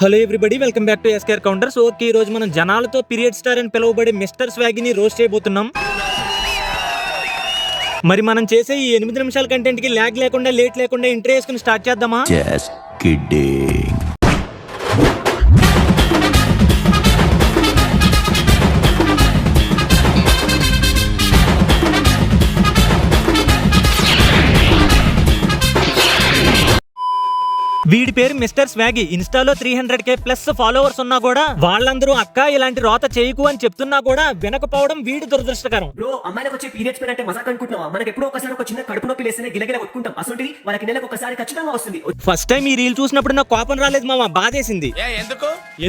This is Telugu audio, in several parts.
Hello everybody, welcome back to s care counters. Okay, ఈ రోజు మనం జనాలతో పీరియడ్ స్టార్ అని పిలువబడే మిస్టర్ స్వాగిని రోస్ట్ చేయబోతున్నాం. మరి మనం చేసే ఈ 8 నిమిషాల కంటెంట్ కి ల్యాగ్ లేకుండా, లేట్ లేకుండా ఇంట్రో వేసుకుని స్టార్ట్ చేద్దామా? Just kidding. వీడి పేరు మిస్టర్ స్వాగి. ఇన్స్టాలో 300K ప్లస్ ఫాలోవర్స్ ఉన్నా కూడా వాళ్ళందరూ అక్క ఇలాంటి రోత చేయకు అని చెప్తున్నా కూడా వినకపోవడం వీడి దురదృష్టకరం. బ్రో, అమ్మాయిలకు వచ్చే పీరియడ్స్ పెయిన్ అంటే మజాక్ అనుకుంటున్నావా? మనకి ఎప్పుడో ఒకసారి ఒక చిన్న కడుపు నొప్పి లేస్తేనే గిలగిల కొట్టుకుంటాం. అసలు వాళ్ళకి నెలకు ఒకసారి ఖచ్చితంగా వస్తుంది. ఫస్ట్ టైం ఈ రీల్ చూసినప్పుడు నాకు కోపం రాలేదు మామ, బాధేసింది.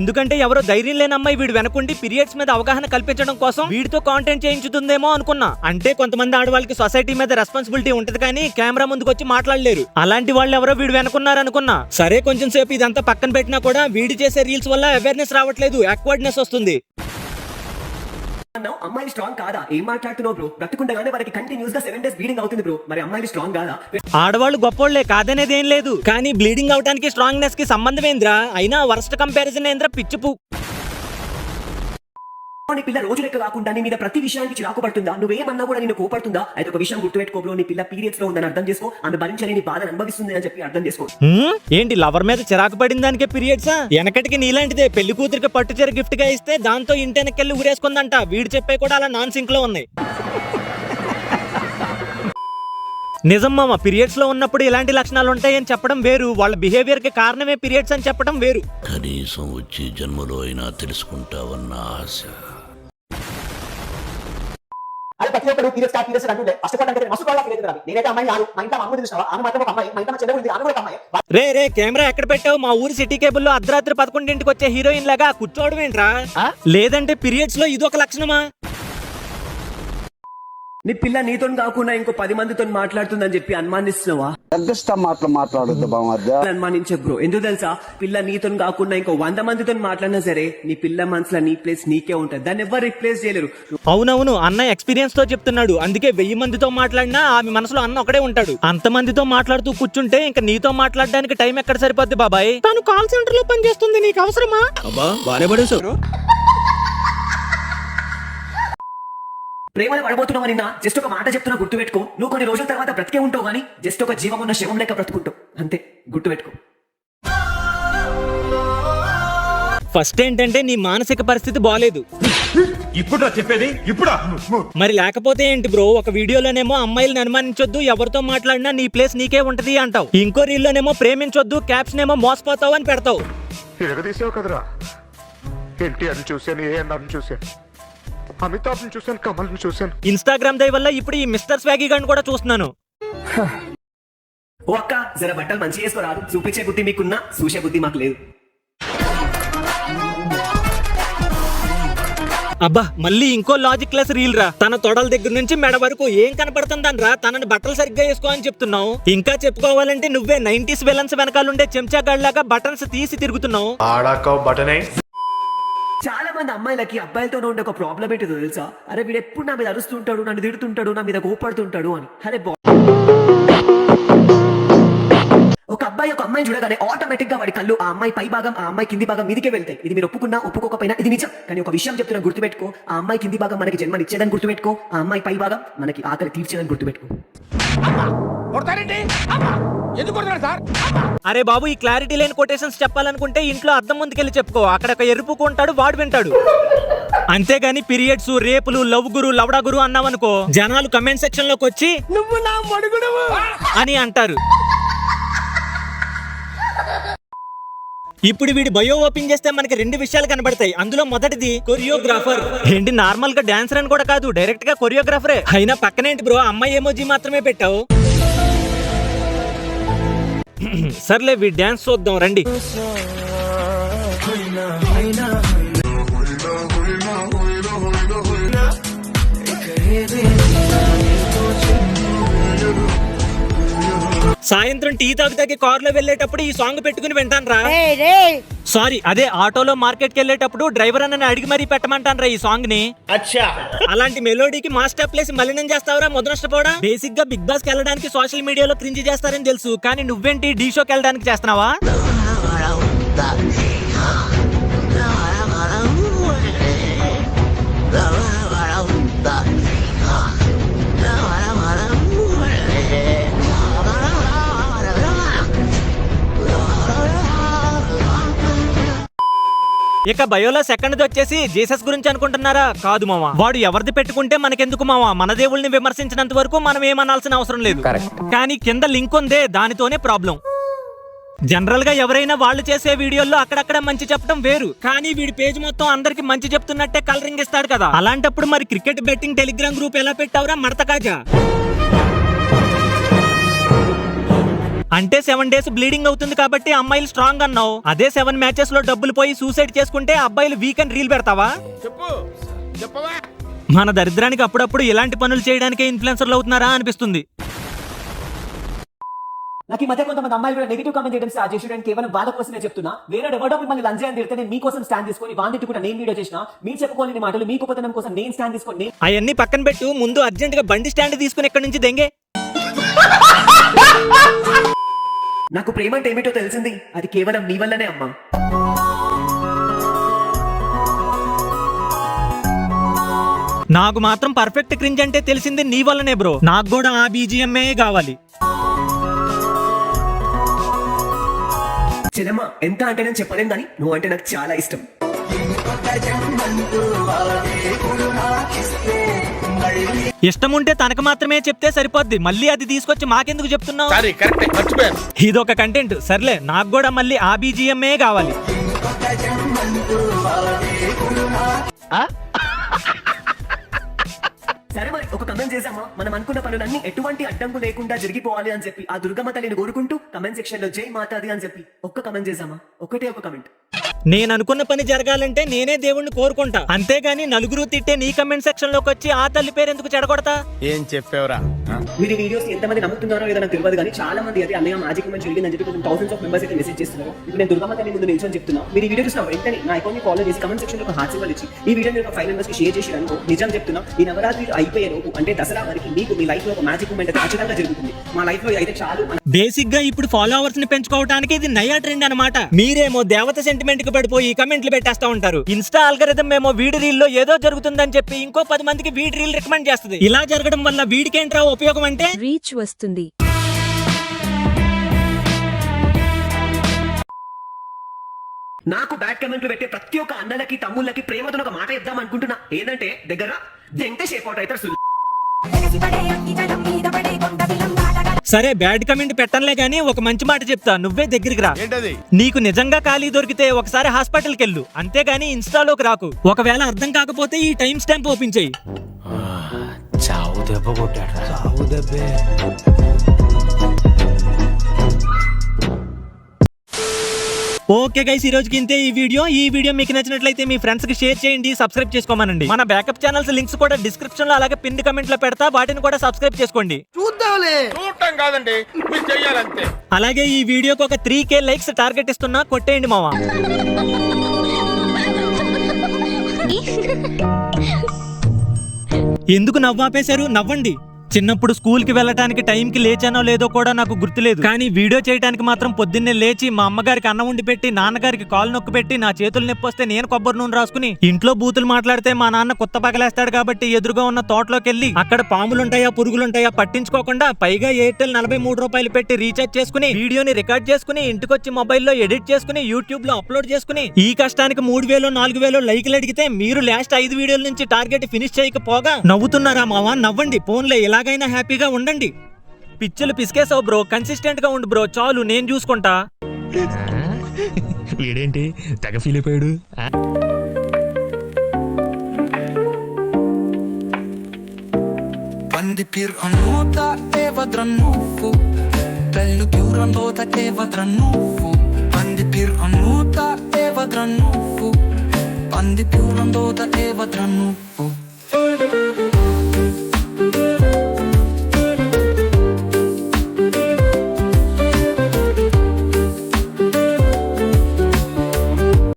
ఎందుకంటే ఎవరో ధైర్యం లేని అమ్మాయి వీడు వెనకుండి పీరియడ్స్ మీద అవగాహన కల్పించడం కోసం వీడితో కాంటెంట్ చేయించుతుందేమో అనుకున్నా. అంటే కొంతమంది ఆడవాళ్ళకి సొసైటీ మీద రెస్పాన్సిబిలిటీ ఉంటది కానీ కెమెరా ముందుకు వచ్చి మాట్లాడలేరు. అలాంటి వాళ్ళు ఎవరో వీడు వెనుకున్నారు అనుకున్నా. సరే, కొంచెం సేపు ఇదంతా పక్కన పెట్టినా కూడా వీడి చేసే రీల్స్ వల్ల అవేర్నెస్ రావట్లేదు, యాక్వర్డ్నెస్ వస్తుంది. అమ్మాయిలు స్ట్రాంగ్ కాదా? ఏం మాట్లాడుతున్నావు బ్రో? బ్రతుకుండగానే వారికి కంటిన్యూస్ గా 7 days బ్లీడింగ్ అవుతుంది బ్రో. మరి అమ్మాయిలు స్ట్రాంగ్ కాదా? ఆడవాళ్ళు గొప్పోళ్లే, కాదనేది ఏం లేదు. కానీ బ్లీడింగ్ అవడానికి స్ట్రాంగ్నెస్ కి సంబంధం ఏంద్రా? అయినా వర్స్ట్ కంపారిజన్ ఏంద్రా పిచ్చిపు. నీ పిల్ల రోజు లెక్క కాకుండా నీ మీద ప్రతి విషయానికి చిరాకు పడుతుందా? నువ్వేమన్నా కూడా నేను కోపడుతుందా? అయితే ఒక విషయం గుర్తుపెట్టుకో బ్రో, నీ పిల్ల పీరియడ్స్ లో ఉందని అర్థం చేసుకో. ఆమె భరించలేని బాధను అనుభవిస్తుంది అని చెప్పి అర్థం చేసుకో. ఏంటి లవర్ మీద చిరాకు పడిన దానికే పీరియడ్సా? వెనకటికి నీలాంటిదే పెళ్లి కూతురికి పట్టుచీర గిఫ్ట్ గా ఇస్తే దాంతో ఇంటెనకెళ్ళి ఊరేసుకుందంట. వీడు చెప్పే కూడా అలా నాన్ సింక్ లో ఉన్నాయి. నిజం మామ, పీరియడ్స్ లో ఉన్నప్పుడు ఇలాంటి లక్షణాలు ఉంటాయని చెప్పడం వేరు, వాళ్ళ బిహేవియర్ కి కారణమే పీరియడ్స్ అని చెప్పడం వేరు. కనీసం వచ్చి జన్మలో అయినా తెలుసుకుంటావన్న ఆశ. అది ప్రతి ఒక్కరు పీరియడ్స్ పీరియడ్స్ అంటుండే కష్టపడ్డాక మస్తు కూడా పీరియడ్ రాదు. నేనైతే అమ్మాయి కాదు, మా ఇంట్లో అమ్మ చూసావా? ఆమె మాత్రం ఒక అమ్మాయి, మా ఇంట్లో చెల్లె ఉంది, ఆమె కూడా అమ్మాయి. రే కెమెరా ఎక్కడ పెట్టావు? మా ఊరి సిటీ కేబుల్ లో అర్ధరాత్రి 11ంటికి వచ్చే హీరోయిన్ లాగా కూర్చోవడం ఏంట్రా? లేదంటే పీరియడ్స్ లో ఇదొక లక్షణమా? నీ పిల్ల నీతో కాకుండా ఇంకో 10 మందితో మాట్లాడుతుందని చెప్పి అనుమానిస్తున్నావా? మాట్లాడొద్దు అనుమానించే బ్రో. ఎందుకు తెలుసా? పిల్ల నీతో కాకుండా ఇంకో 100 మందితో మాట్లాడినా సరే నీ పిల్ల మనసులో నీ ప్లేస్ నీకే ఉంటది. దాన్ని ఎవరు రిప్లేస్ చేయలేరు. అవునవును, అన్న ఎక్స్పీరియన్స్ తో చెప్తున్నాడు. అందుకే 1000 మందితో మాట్లాడినా ఆమె మనసులో అన్న ఒకడే ఉంటాడు. అంత మందితో మాట్లాడుతూ కూర్చుంటే ఇంకా నీతో మాట్లాడడానికి టైం ఎక్కడ సరిపోద్ది బాబాయ్? తను కాల్ సెంటర్ లో పనిచేస్తుంది, నీకు అవసరమా? అబ్బా బానే పడేశారు. ప్రేమలో పడబోతున్నావు నిన్న జస్ట్ ఒక మాట చెప్తున్నా, గుర్తుపెట్టుకో. నువ్వు కొన్ని రోజుల తర్వాత బ్రతికే ఉంటావు కానీ జస్ట్ ఒక జీవం ఉన్న శవం లెక్క బ్రతుకుంటావు అంతే, గుర్తుపెట్టుకో. ఫస్ట్ ఏంటంటే నీ మానసిక పరిస్థితి బాలేదు. ఇప్పుడు చెప్పేది ఇప్పుడు మరి లేకపోతే ఏంటి బ్రో? ఒక వీడియోలోనేమో అమ్మాయిలను అనుమానించొద్దు, ఎవరితో మాట్లాడినా నీ ప్లేస్ నీకే ఉంటది అంటావు. ఇంకో రీల్లోనేమో ప్రేమించొద్దు, క్యాప్షన్ ఏమో మోసపోతావు అని పెడతావు. ఎరగదీసావు కదరా. ఎన్టీఆర్ని చూశాను, ఏఎన్ఆర్ని చూశాను, అమితాబ్ని చూశాను, కమల్ని చూశాను. ఇన్స్టాగ్రామ్ దయ వల్ల ఇప్పుడు ఈ మిస్టర్ స్వాగి గారిని కూడా చూస్తున్నాను. ఓ అక్క, జర బట్టలు మంచి చేసుకోరాదు. చూపించే బుద్ధి మీకున్నా, చూసే బుద్ధి మాకు లేదు. అబ్బా, మళ్ళీ ఇంకో లాజిక్ లెస్ రీల్ రా. తన తొడల దగ్గర నుంచి మెడ వరకు ఏం కనపడుతుందని రా. తనని బట్టలు సరిగ్గా వేసుకో అని చెప్తున్నావు. ఇంకా చెప్పుకోవాలంటే నువ్వే 90s విలన్స్ వెనకాలండే చెంచాగాడిలాగా బటన్స్ తీసి తిరుగుతున్నావు. చాలా మంది అమ్మాయిలకి అబ్బాయిలతో ఉండే ఒక ప్రాబ్లం ఏంటో తెలుసా? అరే వీడు ఎప్పుడు నా మీద అరుస్తుంటాడు, నన్ను తిడుతుంటాడు, నా మీద కోపడుతుంటాడు అని. అరే ఒక అబ్బాయి ఒక అమ్మాయి చూడగానే ఆటోమేటిక్ గా వాడి కళ్ళు ఆ అమ్మాయి పై భాగం, ఆ అమ్మాయి కింది భాగం మీదికే వెళ్తాయి. ఇది మీరు ఒప్పుకున్నా ఒప్పుకోకపోయినా ఇది నిజం. కానీ ఒక విషయం చెప్తున్నా, గుర్తుపెట్టుకో. ఆ అమ్మాయి కింది భాగం మనకి జన్మనిచ్చేదని గుర్తుపెట్టుకో. ఆ అమ్మాయి పై భాగం మనకి ఆకలి తీర్చేదని గుర్తుపెట్టుకో. అరే బాబు, ఈ క్లారిటీ లేని కొటేషన్స్ చెప్పాలనుకుంటే ఇంట్లో అద్దం ముందుకెళ్ళి చెప్పుకో. అక్కడ ఒక ఎరుపు కొంటాడు, వాడు వింటాడు. అంతేగాని పీరియడ్స్, రేపులు, లవ్ గురు, లవడా గురు అన్నావనుకో జనాలు కమెంట్ సెక్షన్ లోకి వచ్చి నువ్వు నా మడుగుడువు అని అంటారు. ఇప్పుడు వీడి బయో ఓపెన్ చేస్తే మనకి 2 విషయాలు కనబడతాయి. అందులో మొదటిది కొరియోగ్రాఫర్. ఏంటి నార్మల్ గా డాన్సర్ అని కూడా కాదు, డైరెక్ట్ గా కొరియోగ్రాఫరే. అయినా పక్కనేంటి బ్రో అమ్మాయి ఎమోజీ మాత్రమే పెట్టావు? సర్లే, వీడి డాన్స్ చూద్దాం రండి. సాయంత్రం టీ తాగి కార్ లో వెళ్ళేటప్పుడు ఈ సాంగ్ పెట్టుకుని వింటాను రా. సారీ, అదే ఆటోలో మార్కెట్ కి వెళ్ళేటప్పుడు డ్రైవర్ అన్న అడిగి మరీ పెట్టమంటాను రా ఈ సాంగ్ ని. అలాంటి మెలోడీకి మాస్టర్ ప్లేస్ మలినం చేస్తావరా మొదనష్టపోవడా? బేసిక్ గా బిగ్ బాస్ కి వెళ్ళడానికి సోషల్ మీడియాలో క్రింజ్ చేస్తారని తెలుసు, కానీ నువ్వేంటి డీ షోకి వెళ్ళడానికి చేస్తున్నావా? ఇక బయోలో సెకండ్ వచ్చేసి జీసస్ గురించి అనుకుంటున్నారా? కాదు మామ, వాడు ఎవరిది పెట్టుకుంటే మనకెందుకు మామ, మన దేవుళ్ళని విమర్శించినంత వరకు మనం ఏమనాల్సిన అవసరం లేదు. కానీ కింద లింక్ ఉందే, దానితోనే ప్రాబ్లం. జనరల్ గా ఎవరైనా వాళ్ళు చేసే వీడియోల్లో అక్కడక్కడ మంచి చెప్పడం వేరు, కానీ వీడి పేజ్ మొత్తం అందరికి మంచి చెప్తున్నట్టే కలరింగ్ ఇస్తాడు కదా. అలాంటప్పుడు మరి క్రికెట్ బెట్టింగ్ టెలిగ్రామ్ గ్రూప్ ఎలా పెట్టావురా మడత కాజా? అంటే 7 days బ్లీడింగ్ అవుతుంది కాబట్టి అమ్మాయిలు స్ట్రాంగ్ అన్నావు. అదే 7 matches లో డబ్బులు పోయి సూసైడ్ చేసుకుంటే అబ్బాయిలు వీకెండ్ రీల్ పెడతావా? మన దరిద్రానికి అప్పుడప్పుడు ఇలాంటి పనులు చేయడానికే ఇన్ఫ్లుయెన్సర్లు అవుతున్నారా అనిపిస్తుంది. నాకు ఈ మధ్య కొంతమంది అమ్మాయిలు కూడా నెగిటివ్ కామెంట్ చేయడం స్టార్ట్ చేసి కేవలం వాళ్ళ కోసమే చెప్తున్నా. వేరే ఎవడో మిమ్మల్ని లంజే అని తిడితే నేను మీకోసం స్టాండ్ తీసుకొని వాంటి కూడా నేను వీడియో చేసిన. మీరు చెప్పుకోలేని మాటలు మీ గొప్పతనం కోసం నేను స్టాండ్ తీసుకొని అవన్నీ పక్కన పెట్టు, ముందు అర్జెంట్ గా బండి స్టాండ్ తీసుకుని ఎక్కడి నుంచి దెంగే. నాకు ప్రేమ అంటే ఏమిటో తెలిసింది, అది కేవలం నీ వల్లనే అమ్మా. నాకు మాత్రం పర్ఫెక్ట్ క్రింజ్ అంటే తెలిసింది నీ వల్లనే బ్రో. నాకు కూడా ఆ బీజిఎంఏ కావాలి. చిన్నమ్మ ఎంత అంటే నేను చెప్పలేను కానీ నువ్వు అంటే నాకు చాలా ఇష్టం. ఇష్టం ఉంటే తనకు మాత్రమే చెప్తే సరిపోద్ది, మళ్ళీ అది తీసుకొచ్చి మాకెందుకు చెప్తున్నావు? ఇదొక కంటెంట్. సర్లే, నాకు కూడా మళ్ళీ ఆ బీజిఎంఏ కావాలి. సరే మరి ఒక కమెంట్ చేసామా, మనం అనుకున్న పనులన్నీ ఎటువంటి అడ్డంకు లేకుండా జరిగిపోవాలి అని చెప్పి ఆ దుర్గమ్మ తల్లిని కోరుకుంటూ కమెంట్ సెక్షన్ లో జై మాతాది అని చెప్పి ఒక్క కమెంట్ చేసామా? ఒకటే ఒక కమెంట్. నేను అనుకున్న పని జరగాలంటే నేనే దేవుణ్ణి కోరుకుంటా, అంతేగాని నలుగురు తిట్టే నీ కమెంట్ సెక్షన్ లోకి వచ్చి ఆ తల్లి పేరు ఎందుకు చెడగొడతా? ఏం చెప్పావురా? మీరు వీడియోస్ ఎంతమంది నమ్ముతున్నారో ఏదో నాకు తెలియదు కానీ చాలా మంది అయితే అన్నయ్య మ్యాజిక్ మూమెంట్ జరిగిందని చెప్పి థౌసండ్స్ ఆఫ్ మెంబర్స్ అయితే మెసేజ్ చేస్తున్నారు. ఇప్పుడు నేను దుర్గమ్మ తల్లి ముందు నిల్చొని చెప్తున్నా, మీరు ఈ వీడియో చూసిన వెంటనే నా అకౌంట్ ని ఫాలో చేసి కమెంట్ సెక్షన్ లో ఒక హార్ట్ సింబల్ ఇచ్చి ఈ వీడియో మీరు 5 members కి షేర్ చేసి అనుకో, నిజం చెప్తున్నా, ఈ నవరాత్రి అయిపోయే లోపు అంటే దసరా వరకు మీకు మీ లైఫ్ లో ఒక మ్యాజిక్ మూమెంట్ అయితే ఖచ్చితంగా జరుగుతుంది. మా లైఫ్ లో అయితే చాలు. బేసిక్ గా ఇప్పుడు ఫాలోవర్స్ ని పెంచుకోవడానికి ఇది నయా ట్రెండ్ అన్నమాట. మీరేమో దేవత సెంటిమెంట్ కి పడిపోయి కమెంట్లు పెట్టేస్తా ఉంటారు. ఇన్స్టా ఆల్గరిథం ఏమో వీడి రీల్ లో ఏదో జరుగుతుందని చెప్పి ఇంకో 10 మందికి వీడి రీల్ రికమెండ్ చేస్తుంది. ఇలా జరగడం వల్ల వీడికేంట్రా ఉపయోగం అంటే రీచ్ వస్తుంది. నాకు బ్యాడ్ కమెంట్లు పెట్టే ప్రతి ఒక్క అన్నలకి తమ్ముళ్ళకి ప్రేమతో ఒక మాట ఇద్దాం అనుకుంటున్నా. ఏంటంటే దగ్గర జంటే షేప్ అవుట్ అవుతారు. సరే, బ్యాడ్ కమెంట్ పెట్టనులే గానీ ఒక మంచి మాట చెప్తా, నువ్వే దగ్గరికి రా. నీకు నిజంగా ఖాళీ దొరికితే ఒకసారి హాస్పిటల్కి వెళ్ళు, అంతేగాని ఇన్స్టాలోకి రాకు. ఒకవేళ అర్థం కాకపోతే ఈ టైం స్టాంప్ ఓపెన్ చెయ్యి. చావు దెబ్బ కొట్టాడు. చావు దెబ్బే. ఓకే గైస్, ఈ రోజుకి ఇంతే ఈ వీడియో మీకు నచ్చినట్లయితే మీ ఫ్రెండ్స్ కి షేర్ చేయండి, సబ్స్క్రైబ్ చేసుకోమనండి. మన బ్యాకప్ ఛానల్స్ లింక్స్ కూడా డిస్క్రిప్షన్ లో అలాగే పిన్ కమెంట్ లో పెడతా, వాటిని కూడా సబ్స్క్రైబ్ చేసుకోండి. చూడటం కాదండి, మీరు చెయ్యాలంతే. అలాగే ఈ వీడియోకి ఒక 3K లైక్స్ టార్గెట్ ఇస్తున్నా, కొట్టేయండి మావా. ఎందుకు నవ్వాపేశారు? నవ్వండి. చిన్నప్పుడు స్కూల్ కి వెళ్ళటానికి టైం కి లేచానో లేదో కూడా నాకు గుర్తులేదు, కానీ వీడియో చేయడానికి మాత్రం పొద్దున్నే లేచి మా అమ్మగారికి అన్నం వండి పెట్టి నాన్నగారికి కాలు నొక్కి పెట్టి నా చేతులు నొప్పి వస్తే నేను కొబ్బరి నూనె రాసుకుని ఇంట్లో బూతులు మాట్లాడితే మా నాన్న కొత్త పగలేస్తాడు కాబట్టి ఎదురుగా ఉన్న తోటలోకి వెళ్ళి అక్కడ పాములుంటాయా పురుగులుంటాయా పట్టించుకోకుండా పైగా ఎయిర్టెల్ 43 రూపాయలు పెట్టి రీఛార్జ్ చేసుకుని వీడియోని రికార్డ్ చేసుకుని ఇంటికొచ్చి మొబైల్లో ఎడిట్ చేసుకుని యూట్యూబ్ లో అప్లోడ్ చేసుకుని ఈ కష్టానికి 3000 4000 లైక్లు అడిగితే మీరు లాస్ట్ 5 వీడియోల నుంచి టార్గెట్ ఫినిష్ చేయకపోగా నవ్వుతున్నారా మావా? నవ్వండి, ఫోన్లే ఇలాగైనా హ్యాపీగా ఉండండి. పిచ్చులు పిసికేసావు బ్రో, కన్సిస్టెంట్ గా ఉండు బ్రో, చాలు నేను చూసుకుంటా. వీడేంటి తెగ ఫీల్ అయిపోయాడు? Bandi pir anuta e vadrannufu Bellu piuranota e vadrannufu Bandi pir anuta e vadrannufu Bandi piuranota e vadrannufu